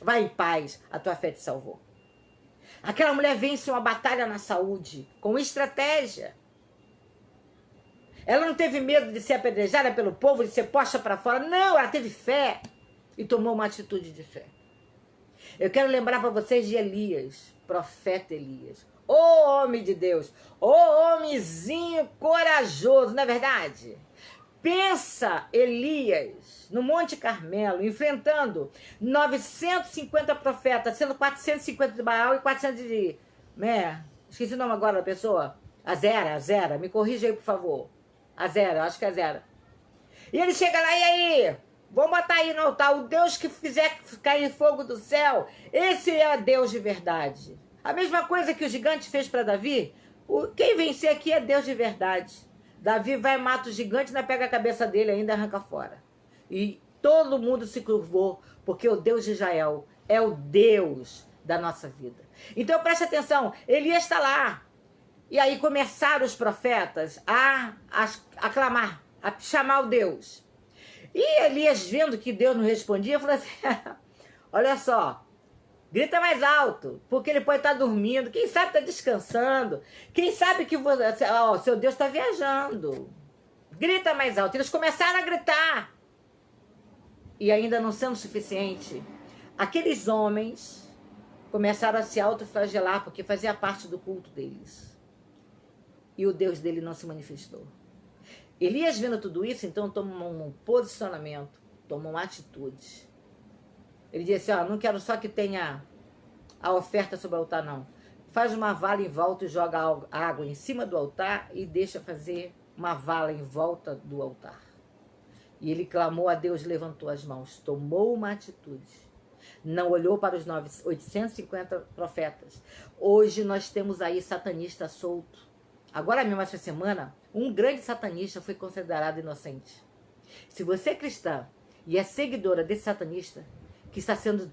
vai em paz, a tua fé te salvou. Aquela mulher vence uma batalha na saúde, com estratégia. Ela não teve medo de ser apedrejada pelo povo, de ser posta para fora. Não, ela teve fé e tomou uma atitude de fé. Eu quero lembrar para vocês de Elias, profeta Elias. Ô homem de Deus, ô homenzinho corajoso, não é verdade? Pensa Elias no Monte Carmelo, enfrentando 950 profetas, sendo 450 de Baal e 400 de... esqueci o nome agora da pessoa. Azera, me corrija aí, por favor. Azera, acho que é Azera. E ele chega lá, e aí? Vamos botar aí no altar, o Deus que fizer cair fogo do céu, esse é Deus de verdade. A mesma coisa que o gigante fez para Davi, quem vencer aqui é Deus de verdade. Davi vai, mata o gigante, ainda pega a cabeça dele, ainda arranca fora. E todo mundo se curvou, porque o Deus de Israel é o Deus da nossa vida. Então preste atenção, Elias está lá. E aí começaram os profetas a clamar, a chamar o Deus. E Elias, vendo que Deus não respondia, falou assim: olha só, grita mais alto, porque ele pode estar dormindo, quem sabe está descansando, quem sabe que seu Deus está viajando. Grita mais alto. Eles começaram a gritar. E ainda não sendo suficiente, aqueles homens começaram a se autoflagelar, porque fazia parte do culto deles. E o Deus dele não se manifestou. Elias, vendo tudo isso, então toma um posicionamento, toma uma atitude. Ele disse: ó, não quero só que tenha a oferta sobre o altar, não. Faz uma vala em volta e joga água em cima do altar e deixa fazer uma vala em volta do altar. E ele clamou a Deus, levantou as mãos, tomou uma atitude. Não olhou para os 850 profetas. Hoje nós temos aí satanista solto. Agora mesmo, essa semana, um grande satanista foi considerado inocente. Se você é cristã e é seguidora desse satanista, que está sendo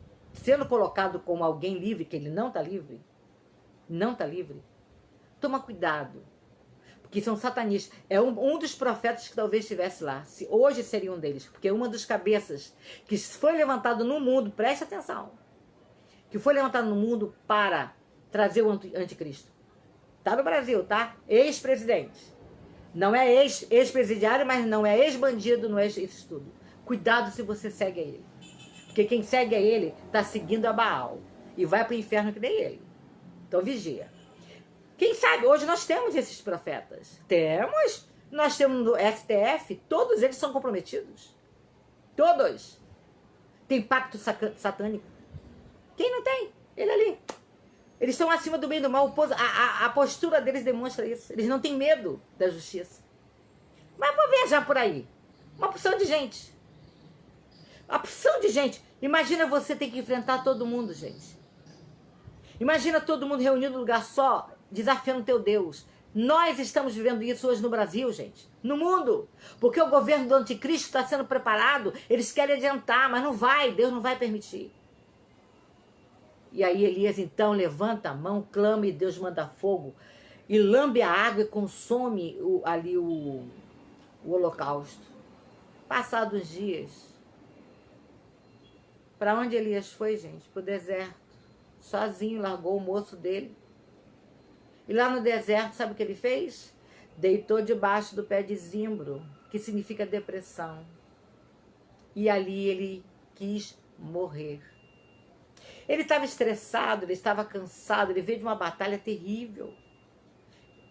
colocado como alguém livre, que ele não está livre, toma cuidado. Porque são satanistas. É um dos profetas que talvez estivesse lá. Hoje seria um deles. Porque uma das cabeças que foi levantado no mundo, preste atenção, que foi levantado no mundo para trazer o anticristo. Tá no Brasil, tá? Ex-presidente. Não é ex-presidiário, mas não é ex-bandido, não é isso tudo. Cuidado se você segue a ele. Porque quem segue a ele está seguindo a Baal. E vai para o inferno que nem ele. Então vigia. Quem sabe, hoje nós temos esses profetas. Temos. Nós temos no STF, todos eles são comprometidos. Todos. Tem pacto satânico. Quem não tem? Ele ali. Eles estão acima do bem e do mal. A postura deles demonstra isso. Eles não têm medo da justiça. Mas vou viajar por aí. Uma porção de gente. Uma porção de gente. Imagina você ter que enfrentar todo mundo, gente. Imagina todo mundo reunido num lugar só, desafiando teu Deus. Nós estamos vivendo isso hoje no Brasil, gente. No mundo. Porque o governo do anticristo está sendo preparado. Eles querem adiantar, mas não vai. Deus não vai permitir. E aí Elias então levanta a mão, clama e Deus manda fogo. E lambe a água e consome o holocausto. Passados dias. Para onde Elias foi, gente? Para o deserto. Sozinho, largou o moço dele. E lá no deserto, sabe o que ele fez? Deitou debaixo do pé de zimbro, que significa depressão. E ali ele quis morrer. Ele estava estressado, ele estava cansado, ele veio de uma batalha terrível.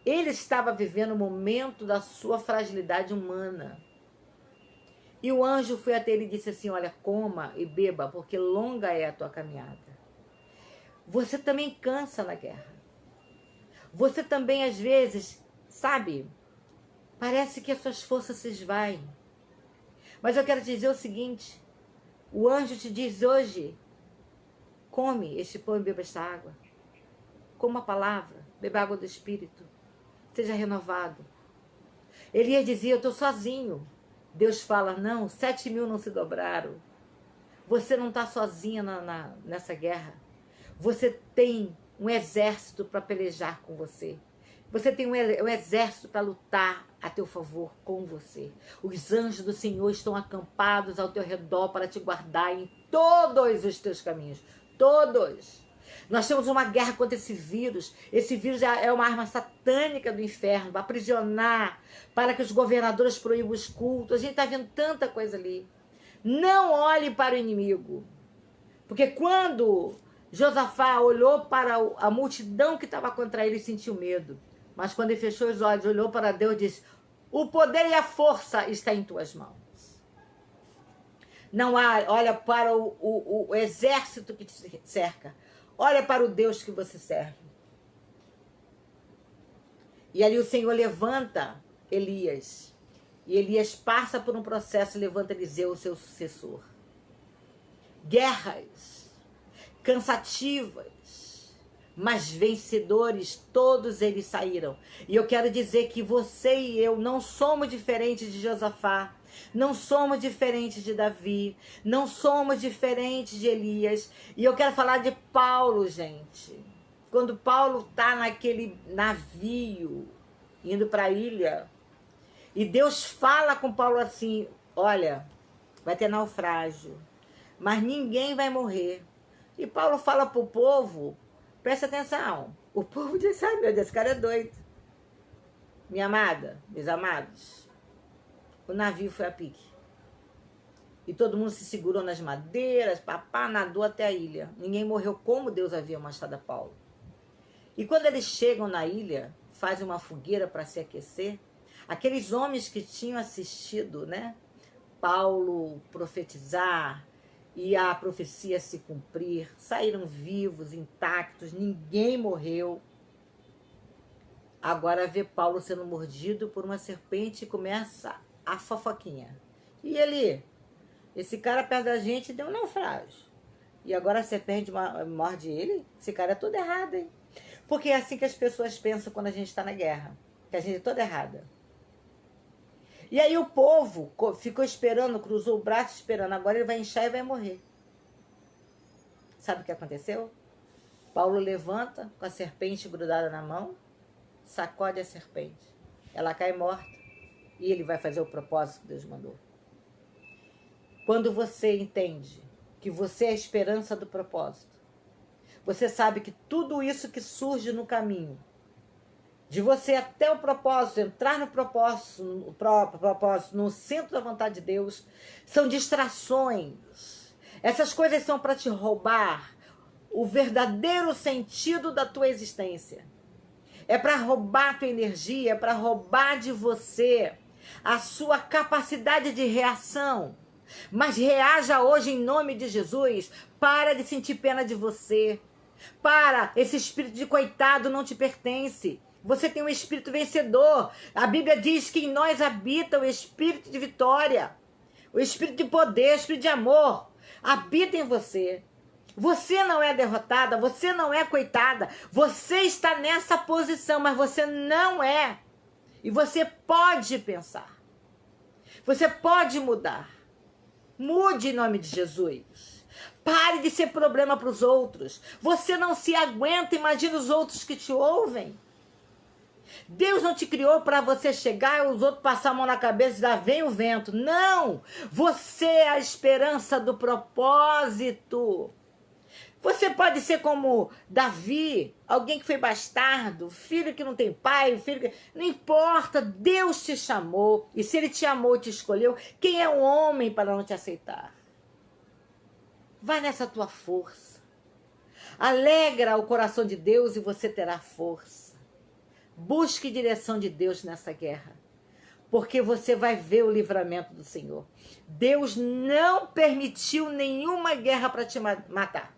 Ele estava vivendo o momento da sua fragilidade humana. E o anjo foi até ele e disse assim: olha, coma e beba, porque longa é a tua caminhada. Você também cansa na guerra. Você também, às vezes, sabe, parece que as suas forças se esvaem. Mas eu quero te dizer o seguinte: O anjo te diz hoje, come este pão e beba esta água. Coma a palavra, beba a água do Espírito. Seja renovado. Elias dizia, eu estou sozinho. Deus fala, não, 7.000 não se dobraram. Você não está sozinha nessa guerra. Você tem um exército para pelejar com você. Você tem um exército para lutar a teu favor com você. Os anjos do Senhor estão acampados ao teu redor para te guardar em todos os teus caminhos. Todos. Nós temos uma guerra contra esse vírus. Esse vírus é uma arma satânica do inferno para aprisionar, para que os governadores proíbam os cultos. A gente está vendo tanta coisa ali. Não olhe para o inimigo. Porque quando Josafá olhou para a multidão que estava contra ele, sentiu medo. Mas quando ele fechou os olhos, olhou para Deus e disse, o poder e a força está em tuas mãos. Não há, olha para o exército que te cerca. Olha para o Deus que você serve. E ali o Senhor levanta Elias. E Elias passa por um processo e levanta Eliseu, o seu sucessor. Guerras cansativas, mas vencedores, todos eles saíram. E eu quero dizer que você e eu não somos diferentes de Josafá. Não somos diferentes de Davi, não somos diferentes de Elias. E eu quero falar de Paulo, gente. Quando Paulo está naquele navio, indo para a ilha, e Deus fala com Paulo assim, olha, vai ter naufrágio, mas ninguém vai morrer. E Paulo fala para o povo, presta atenção, o povo diz, ai meu Deus, esse cara é doido. Minha amada, meus amados, o navio foi a pique. E todo mundo se segurou nas madeiras, papá, nadou até a ilha. Ninguém morreu como Deus havia mostrado a Paulo. E quando eles chegam na ilha, fazem uma fogueira para se aquecer, aqueles homens que tinham assistido, né, Paulo profetizar e a profecia se cumprir, saíram vivos, intactos, ninguém morreu. Agora vê Paulo sendo mordido por uma serpente e começa a fofoquinha. E ele, esse cara perto da gente deu um naufrágio. E agora a serpente morde ele? Esse cara é todo errado, hein? Porque é assim que as pessoas pensam quando a gente está na guerra. Que a gente é toda errada. E aí o povo ficou esperando, cruzou o braço esperando. Agora ele vai inchar e vai morrer. Sabe o que aconteceu? Paulo levanta com a serpente grudada na mão, sacode a serpente. Ela cai morta. E ele vai fazer o propósito que Deus mandou. Quando você entende que você é a esperança do propósito, você sabe que tudo isso que surge no caminho, de você até o propósito, entrar no propósito, no centro da vontade de Deus, são distrações. Essas coisas são para te roubar o verdadeiro sentido da tua existência. É para roubar a tua energia, é para roubar de você a sua capacidade de reação. Mas reaja hoje em nome de Jesus. Para de sentir pena de você. Para, esse espírito de coitado não te pertence. Você tem um espírito vencedor. A Bíblia diz que em nós habita o espírito de vitória, o espírito de poder, o espírito de amor. Habita em você. Você não é derrotada, você não é coitada. Você está nessa posição, mas você não é. E você pode pensar. Você pode mudar. Mude em nome de Jesus. Pare de ser problema para os outros. Você não se aguenta, imagina os outros que te ouvem. Deus não te criou para você chegar e os outros passar a mão na cabeça e dar vem o vento. Não! Você é a esperança do propósito. Você pode ser como Davi, alguém que foi bastardo, filho que não tem pai, filho que... Não importa, Deus te chamou. E se Ele te amou e te escolheu, quem é o homem para não te aceitar? Vai nessa tua força. Alegra o coração de Deus e você terá força. Busque direção de Deus nessa guerra. Porque você vai ver o livramento do Senhor. Deus não permitiu nenhuma guerra para te matar.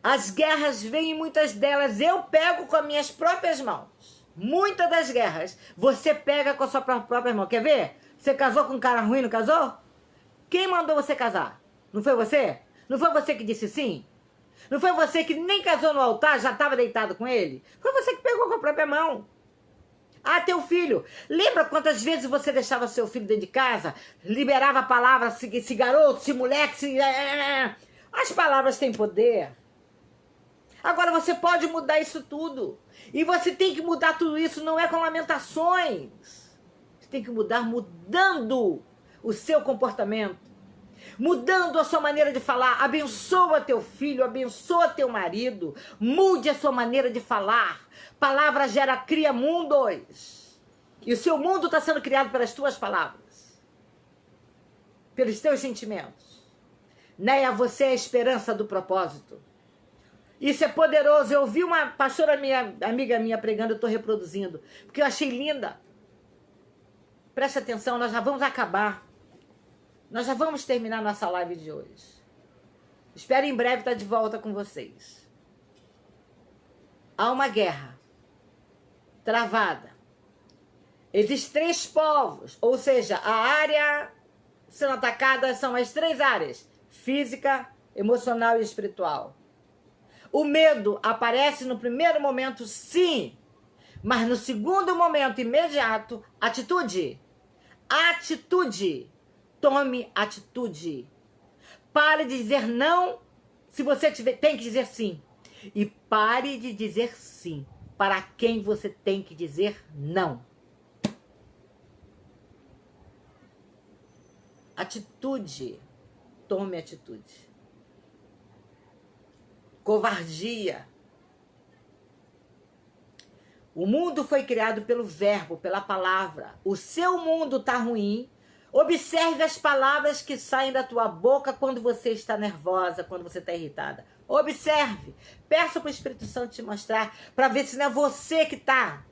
As guerras vêm, muitas delas eu pego com as minhas próprias mãos. Muitas das guerras você pega com a sua própria mão. Quer ver? Você casou com um cara ruim, não casou? Quem mandou você casar? Não foi você? Não foi você que disse sim? Não foi você que nem casou no altar, já estava deitado com ele? Foi você que pegou com a própria mão. Ah, teu filho. Lembra quantas vezes você deixava seu filho dentro de casa? Liberava a palavra, esse garoto, esse moleque, As palavras têm poder. Agora você pode mudar isso tudo. E você tem que mudar tudo isso, não é com lamentações. Você tem que mudar mudando o seu comportamento. Mudando a sua maneira de falar. Abençoa teu filho, abençoa teu marido. Mude a sua maneira de falar. Palavra cria mundos. E o seu mundo está sendo criado pelas tuas palavras. Pelos teus sentimentos. Neia, você é a esperança do propósito. Isso é poderoso. Eu ouvi uma pastora amiga minha pregando, eu estou reproduzindo. Porque eu achei linda. Preste atenção, nós já vamos acabar. Nós já vamos terminar nossa live de hoje. Espero em breve estar de volta com vocês. Há uma guerra travada. Existem 3 povos, ou seja, a área sendo atacada são as 3 áreas: física, emocional e espiritual. O medo aparece no primeiro momento, sim, mas no segundo momento imediato, atitude. Atitude. Tome atitude. Pare de dizer não se você tem que dizer sim. E pare de dizer sim para quem você tem que dizer não. Atitude. Tome atitude. Covardia. O mundo foi criado pelo verbo, pela palavra. O seu mundo está ruim. Observe as palavras que saem da tua boca quando você está nervosa, quando você está irritada. Observe. Peça para o Espírito Santo te mostrar, para ver se não é você que está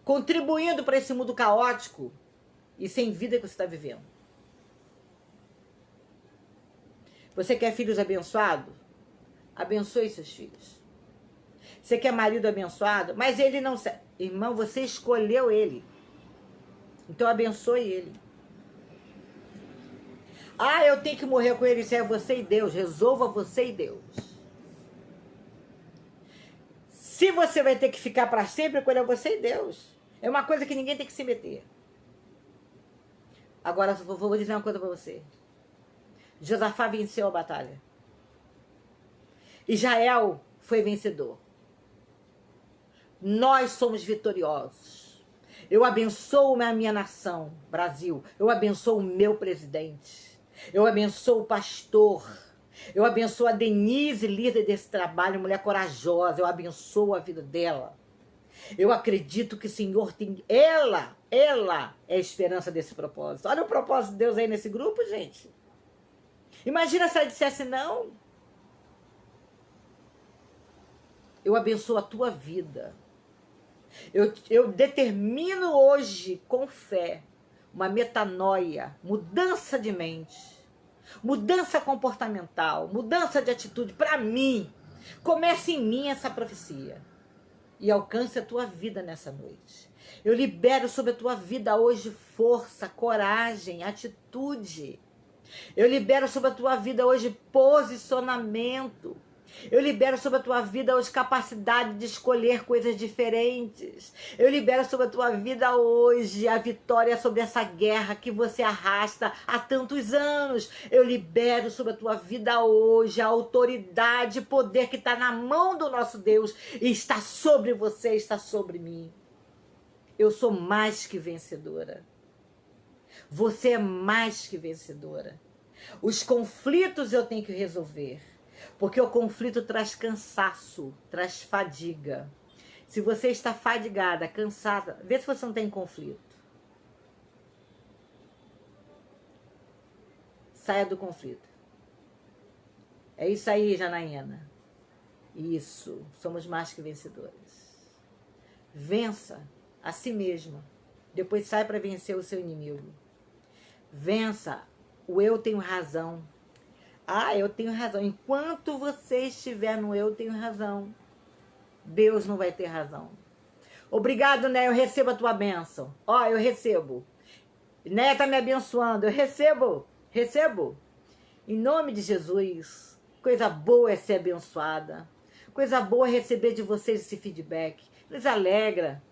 contribuindo para esse mundo caótico e sem vida que você está vivendo. Você quer filhos abençoados? Abençoe seus filhos. Você quer marido abençoado? Mas ele não... Irmão, você escolheu ele. Então abençoe ele. Ah, eu tenho que morrer com ele. Isso é você e Deus. Resolva você e Deus. Se você vai ter que ficar para sempre com ele, é você e Deus. É uma coisa que ninguém tem que se meter. Agora, vou dizer uma coisa para você. Josafá venceu a batalha. Israel foi vencedor. Nós somos vitoriosos. Eu abençoo a minha nação, Brasil. Eu abençoo o meu presidente. Eu abençoo o pastor. Eu abençoo a Denise, líder desse trabalho, mulher corajosa. Eu abençoo a vida dela. Eu acredito que o Senhor tem... Ela é a esperança desse propósito. Olha o propósito de Deus aí nesse grupo, gente. Imagina se ela dissesse não. Eu abençoo a tua vida. Eu determino hoje, com fé, uma metanoia, mudança de mente, mudança comportamental, mudança de atitude para mim. Comece em mim essa profecia e alcance a tua vida nessa noite. Eu libero sobre a tua vida hoje força, coragem, atitude. Eu libero sobre a tua vida hoje posicionamento. Eu libero sobre a tua vida hoje capacidade de escolher coisas diferentes. Eu libero sobre a tua vida hoje a vitória sobre essa guerra que você arrasta há tantos anos. Eu libero sobre a tua vida hoje a autoridade e poder que está na mão do nosso Deus e está sobre você, está sobre mim. Eu sou mais que vencedora. Você é mais que vencedora. Os conflitos eu tenho que resolver. Porque o conflito traz cansaço, traz fadiga. Se você está fadigada, cansada, vê se você não tem conflito. Saia do conflito. É isso aí, Janaína. Isso, somos mais que vencedores. Vença a si mesma. Depois sai para vencer o seu inimigo. Vença o eu tenho razão. Ah, eu tenho razão. Enquanto você estiver no eu tenho razão, Deus não vai ter razão. Obrigado, né? Eu recebo a tua bênção. Ó, eu recebo. Né, tá me abençoando. Eu recebo. Recebo. Em nome de Jesus. Coisa boa é ser abençoada. Coisa boa é receber de vocês esse feedback. Nos alegra.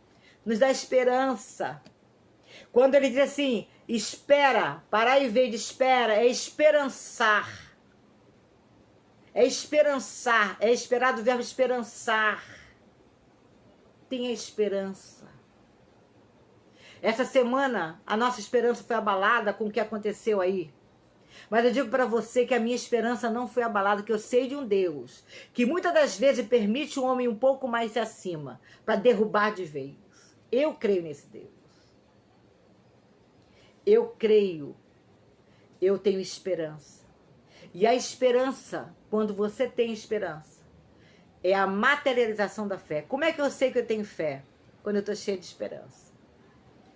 Nos dá esperança. Quando ele diz assim, espera, parar e ver de espera, é esperançar. É esperançar, é esperar do verbo esperançar. Tenha esperança. Essa semana, a nossa esperança foi abalada com o que aconteceu aí. Mas eu digo para você que a minha esperança não foi abalada, que eu sei de um Deus que muitas das vezes permite o homem um pouco mais acima para derrubar de vez. Eu creio nesse Deus. Eu creio. Eu tenho esperança. E a esperança, quando você tem esperança, é a materialização da fé. Como é que eu sei que eu tenho fé? Quando eu estou cheia de esperança.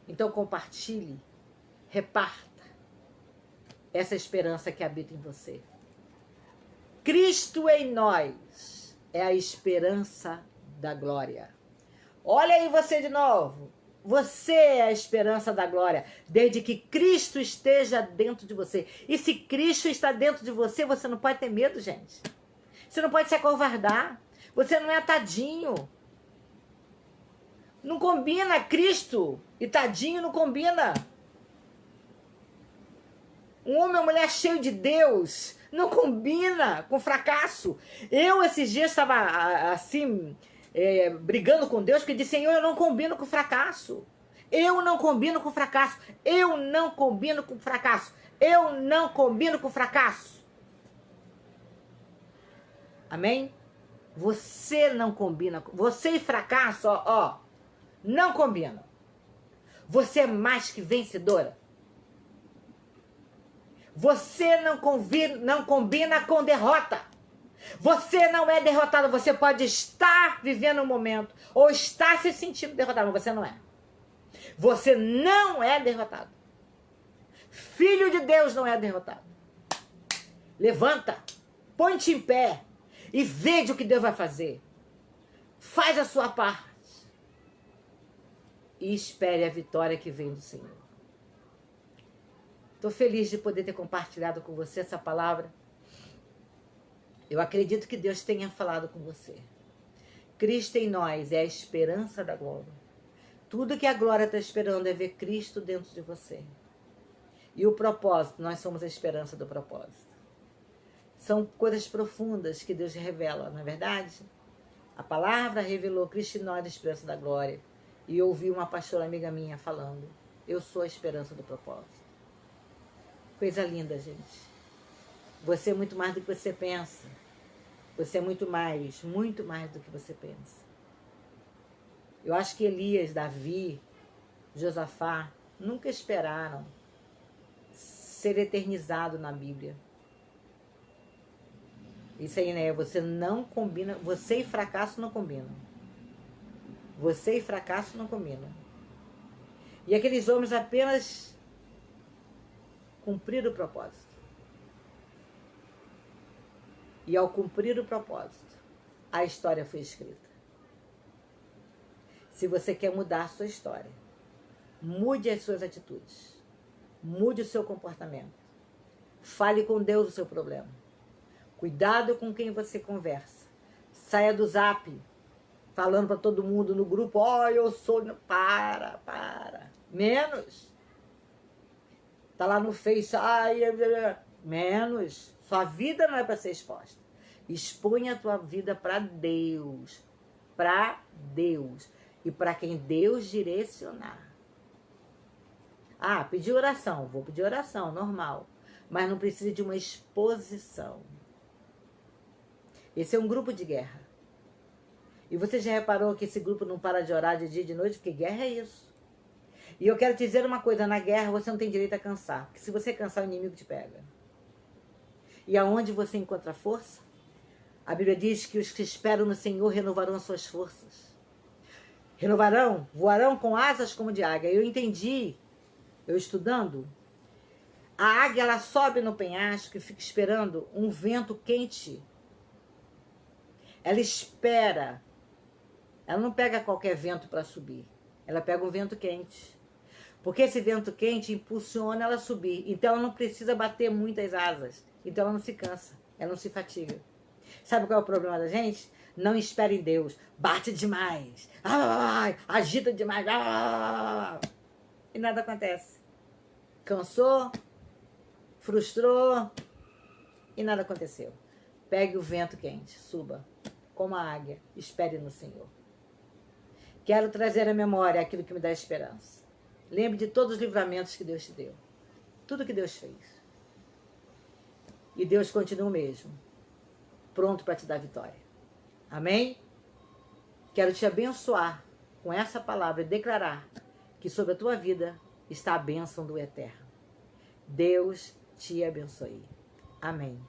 Então compartilhe, reparta essa esperança que habita em você. Cristo em nós é a esperança da glória. Olha aí você de novo. Você é a esperança da glória, desde que Cristo esteja dentro de você. E se Cristo está dentro de você, você não pode ter medo, gente. Você não pode se acovardar. Você não é tadinho. Não combina Cristo e tadinho, não combina. Um homem ou mulher cheio de Deus não combina com fracasso. Eu esses dias estava assim, brigando com Deus, porque disse, Senhor, eu não combino com fracasso. Eu não combino com fracasso. Eu não combino com fracasso. Eu não combino com fracasso. Amém? Você não combina. Você e fracasso, ó, não combinam. Você é mais que vencedora. Você não combina com derrota. Você não é derrotado. Você pode estar vivendo um momento ou estar se sentindo derrotado, mas você não é. Você não é derrotado. Filho de Deus não é derrotado. Levanta, põe-te em pé e veja o que Deus vai fazer. Faz a sua parte e espere a vitória que vem do Senhor. Estou feliz de poder ter compartilhado com você essa palavra. Eu acredito que Deus tenha falado com você. Cristo em nós é a esperança da glória. Tudo que a glória está esperando é ver Cristo dentro de você. E o propósito, nós somos a esperança do propósito. São coisas profundas que Deus revela, não é verdade? A palavra revelou Cristo em nós, a esperança da glória. E eu ouvi uma pastora amiga minha falando, eu sou a esperança do propósito. Coisa linda, gente. Você é muito mais do que você pensa. Você é muito mais do que você pensa. Eu acho que Elias, Davi, Josafá nunca esperaram ser eternizado na Bíblia. Isso aí, né? Você não combina. Você e fracasso não combinam. Você e fracasso não combinam. E aqueles homens apenas cumpriram o propósito. E ao cumprir o propósito, a história foi escrita. Se você quer mudar a sua história, mude as suas atitudes. Mude o seu comportamento. Fale com Deus o seu problema. Cuidado com quem você conversa. Saia do zap, falando para todo mundo no grupo, eu sou... Para. Menos. Tá lá no Face, menos. Sua vida não é para ser exposta. Exponha a tua vida para Deus. Para Deus. E para quem Deus direcionar. Pedir oração. Vou pedir oração, normal. Mas não precisa de uma exposição. Esse é um grupo de guerra. E você já reparou que esse grupo não para de orar de dia e de noite? Porque guerra é isso. E eu quero te dizer uma coisa, na guerra você não tem direito a cansar. Porque se você cansar, o inimigo te pega. E aonde você encontra força? A Bíblia diz que os que esperam no Senhor renovarão as suas forças. Voarão com asas como de águia. Eu entendi, eu estudando, a águia ela sobe no penhasco e fica esperando um vento quente. Ela espera. Ela não pega qualquer vento para subir. Ela pega um vento quente. Porque esse vento quente impulsiona ela a subir. Então ela não precisa bater muitas asas. Então ela não se cansa, ela não se fatiga. Sabe qual é o problema da gente? Não espere em Deus. Bate demais. Agita demais. E nada acontece. Cansou, frustrou e nada aconteceu. Pegue o vento quente, suba como a águia, espere no Senhor. Quero trazer à memória aquilo que me dá esperança. Lembre de todos os livramentos que Deus te deu. Tudo que Deus fez. E Deus continua o mesmo. Pronto para te dar vitória. Amém? Quero te abençoar com essa palavra e declarar que sobre a tua vida está a bênção do Eterno. Deus te abençoe. Amém.